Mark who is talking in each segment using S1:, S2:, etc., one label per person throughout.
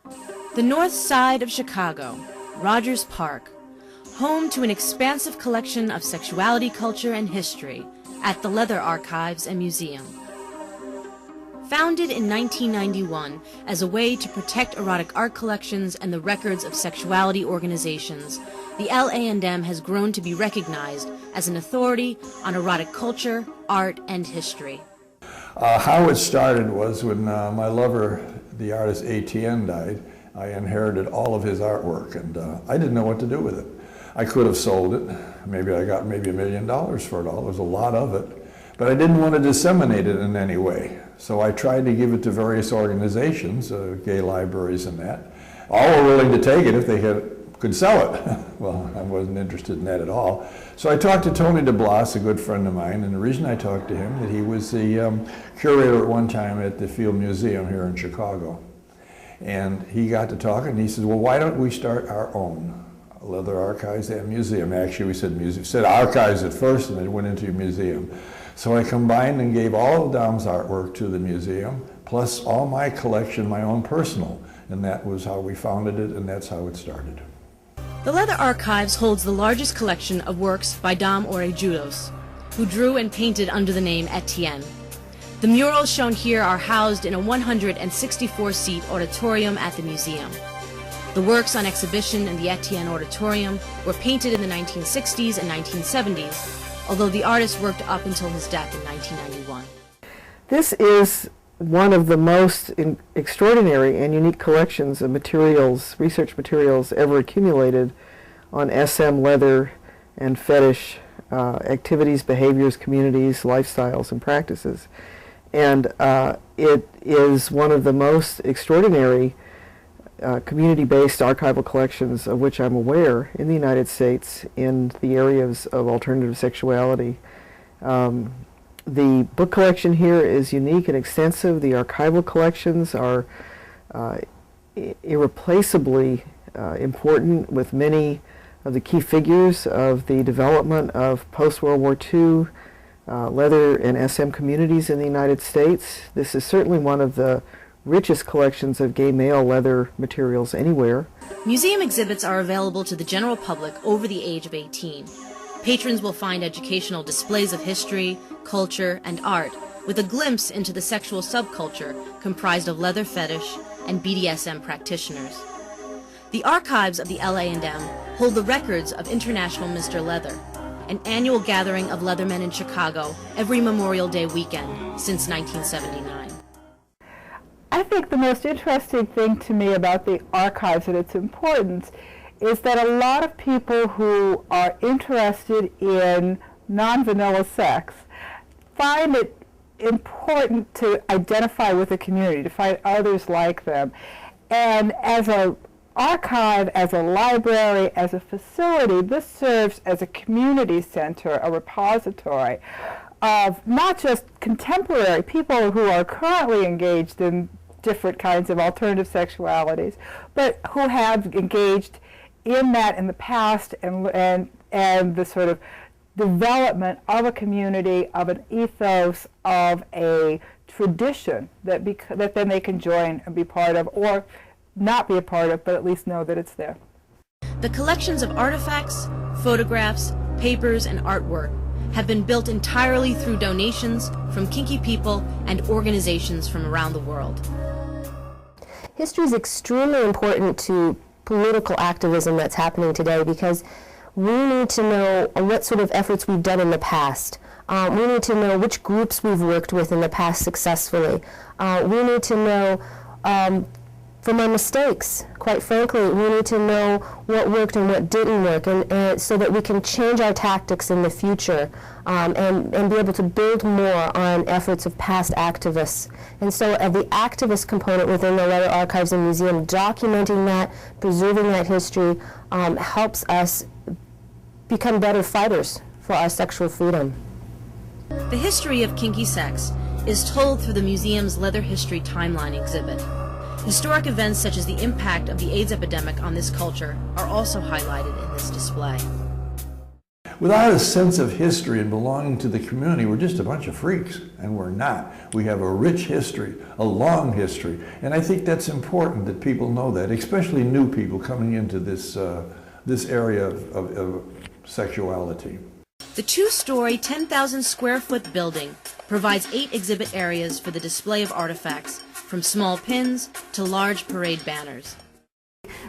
S1: The north side of Chicago, Rogers Park, home to an expansive collection of sexuality, culture, and history at the Leather Archives and Museum. Founded in 1991 as a way to protect erotic art collections and the records of sexuality organizations, the LA&M has grown to be recognized as an authority on erotic culture, art, and history.
S2: How it started was when my lover, the artist ATN, died. I inherited all of his artwork, and I didn't know what to do with it. I could have sold it. Maybe I got $1 million for it all. There's a lot of it. But I didn't want to disseminate it in any way. So I tried to give it to various organizations, gay libraries and that. All were willing to take it if they could sell it. Well, I wasn't interested in that at all. So I talked to Tony DeBlas, a good friend of mine, and the reason I talked to him, that he was the curator at one time at the Field Museum here in Chicago. And he got to talking, and he said, well, why don't we start our own Leather Archives and Museum? Actually, we said archives at first, and then went into museum. So I combined and gave all of Dom's artwork to the museum, plus all my collection, my own personal. And that was how we founded it, and that's how it started.
S1: The Leather Archives holds the largest collection of works by Dom Orejudos, who drew and painted under the name Etienne. The murals shown here are housed in a 164-seat auditorium at the museum. The works on exhibition in the Etienne Auditorium were painted in the 1960s and 1970s, although the artist worked up until his death in 1991.
S3: This is one of the most extraordinary and unique collections of materials, research materials, ever accumulated on SM leather and fetish activities, behaviors, communities, lifestyles, and practices. And it is one of the most extraordinary community-based archival collections of which I'm aware in the United States in the areas of alternative sexuality. The book collection here is unique and extensive. The archival collections are irreplaceably important, with many of the key figures of the development of post-World War II leather and SM communities in the United States. This is certainly one of the richest collections of gay male leather materials anywhere.
S1: Museum exhibits are available to the general public over the age of 18. Patrons will find educational displays of history, culture, and art, with a glimpse into the sexual subculture comprised of leather fetish and BDSM practitioners. The archives of the LA&M hold the records of International Mr. Leather, an annual gathering of leathermen in Chicago every Memorial Day weekend since 1979.
S4: I think the most interesting thing to me about the archives and its importance is that a lot of people who are interested in non-vanilla sex find it important to identify with the community, to find others like them. And as an archive, as a library, as a facility, this serves as a community center, a repository of not just contemporary people who are currently engaged in different kinds of alternative sexualities, but who have engaged in that in the past, and the sort of development of a community, of an ethos, of a tradition that then they can join and be part of, or not be a part of, but at least know that it's there.
S1: The collections of artifacts, photographs, papers, and artwork have been built entirely through donations from kinky people and organizations from around the world.
S5: History is extremely important to political activism that's happening today, because we need to know what sort of efforts we've done in the past. We need to know which groups we've worked with in the past successfully. We need to know from our mistakes, quite frankly. We need to know what worked and what didn't work, and so that we can change our tactics in the future, and be able to build more on efforts of past activists. And so the activist component within the Leather Archives and Museum, documenting that, preserving that history, helps us become better fighters for our sexual freedom.
S1: The history of kinky sex is told through the museum's Leather History Timeline exhibit. Historic events such as the impact of the AIDS epidemic on this culture are also highlighted in this display.
S2: Without a sense of history and belonging to the community, we're just a bunch of freaks, and we're not. We have a rich history, a long history, and I think that's important that people know that, especially new people coming into this, this area of sexuality.
S1: The two-story, 10,000 square foot building provides 8 exhibit areas for the display of artifacts, from small pins to large parade banners.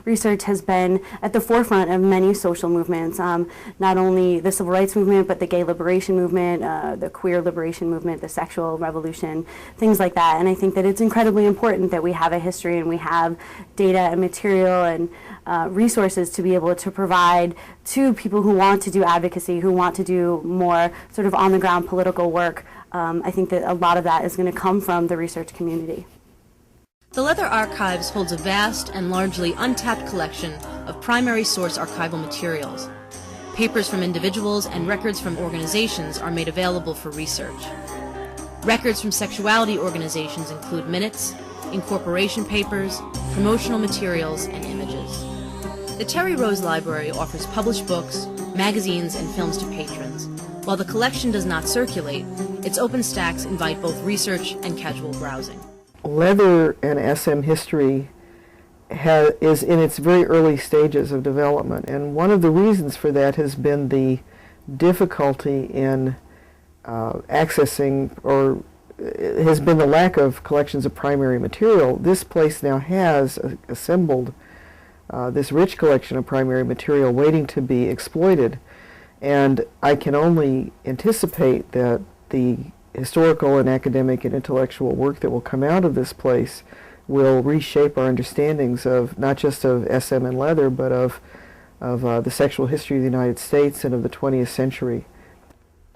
S6: Research has been at the forefront of many social movements, not only the civil rights movement, but the gay liberation movement, the queer liberation movement, the sexual revolution, things like that. And I think that it's incredibly important that we have a history and we have data and material and resources to be able to provide to people who want to do advocacy, who want to do more sort of on-the-ground political work. I think that a lot of that is going to come from the research community.
S1: The Leather Archives holds a vast and largely untapped collection of primary source archival materials. Papers from individuals and records from organizations are made available for research. Records from sexuality organizations include minutes, incorporation papers, promotional materials, and images. The Terry Rose Library offers published books, magazines, and films to patrons. While the collection does not circulate, its open stacks invite both research and casual browsing.
S3: Leather and SM history is in its very early stages of development, and one of the reasons for that has been the difficulty in accessing, or has been the lack of collections of primary material. This place now has assembled this rich collection of primary material waiting to be exploited, and I can only anticipate that the historical and academic and intellectual work that will come out of this place will reshape our understandings of not just of SM and leather, but of the sexual history of the United States and of the 20th century.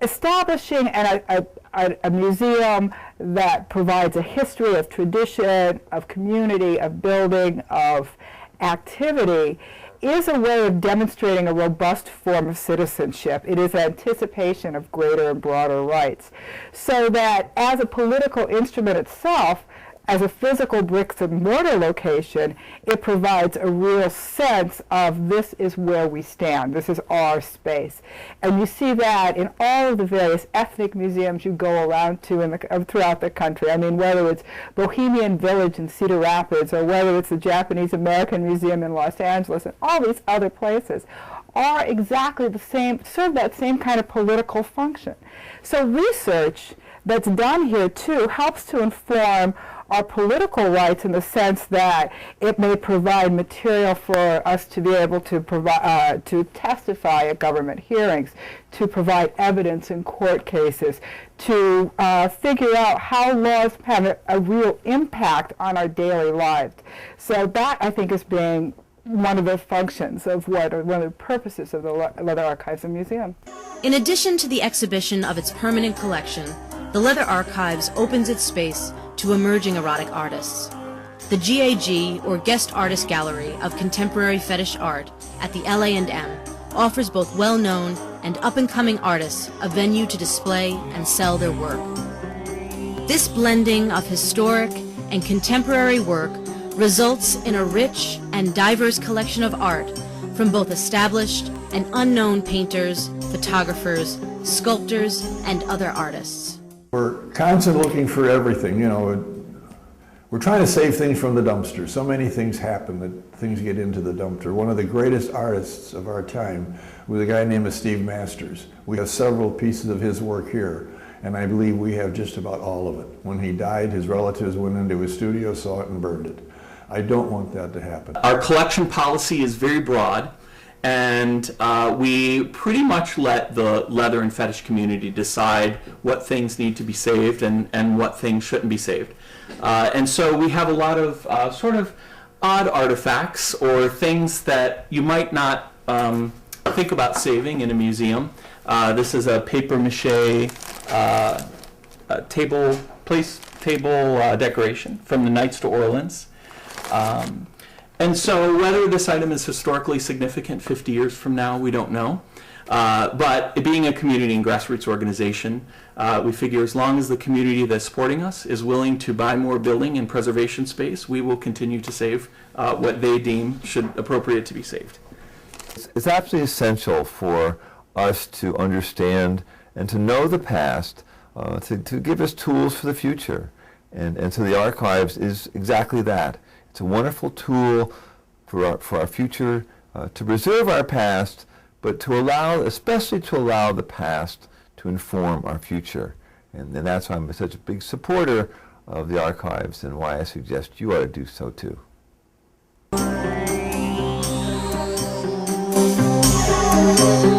S4: Establishing a museum that provides a history of tradition, of community, of building, of activity is a way of demonstrating a robust form of citizenship. It is anticipation of greater and broader rights. So that as a political instrument itself, as a physical bricks and mortar location, it provides a real sense of this is where we stand, this is our space. And you see that in all of the various ethnic museums you go around to throughout the country. I mean, whether it's Bohemian Village in Cedar Rapids, or whether it's the Japanese American Museum in Los Angeles, and all these other places are exactly the same, serve that same kind of political function. So research that's done here too helps to inform our political rights in the sense that it may provide material for us to be able to provide to testify at government hearings, to provide evidence in court cases, to figure out how laws have a real impact on our daily lives. So that, I think, is being one of the functions of one of the purposes of the Leather Archives and Museum.
S1: In addition to the exhibition of its permanent collection, the Leather Archives opens its space to emerging erotic artists. The GAG, or Guest Artist Gallery of Contemporary Fetish Art at the LA&M, offers both well-known and up-and-coming artists a venue to display and sell their work. This blending of historic and contemporary work results in a rich and diverse collection of art from both established and unknown painters, photographers, sculptors, and other artists.
S2: We're constantly looking for everything, you know. We're trying to save things from the dumpster. So many things happen that things get into the dumpster. One of the greatest artists of our time was a guy named Steve Masters. We have several pieces of his work here, and I believe we have just about all of it. When he died, his relatives went into his studio, saw it, and burned it. I don't want that to happen.
S7: Our collection policy is very broad, and we pretty much let the leather and fetish community decide what things need to be saved and what things shouldn't be saved. And so we have a lot of sort of odd artifacts or things that you might not think about saving in a museum. This is a paper mache table decoration from the Knights to Orleans. And so whether this item is historically significant 50 years from now, we don't know. But being a community and grassroots organization, we figure as long as the community that's supporting us is willing to buy more building and preservation space, we will continue to save what they deem should appropriate to be saved.
S8: It's absolutely essential for us to understand and to know the past, to give us tools for the future. And so the archives is exactly that. It's a wonderful tool for our future, to preserve our past, but to allow, especially to allow the past to inform our future. And that's why I'm such a big supporter of the archives, and why I suggest you ought to do so too.
S9: Thank you.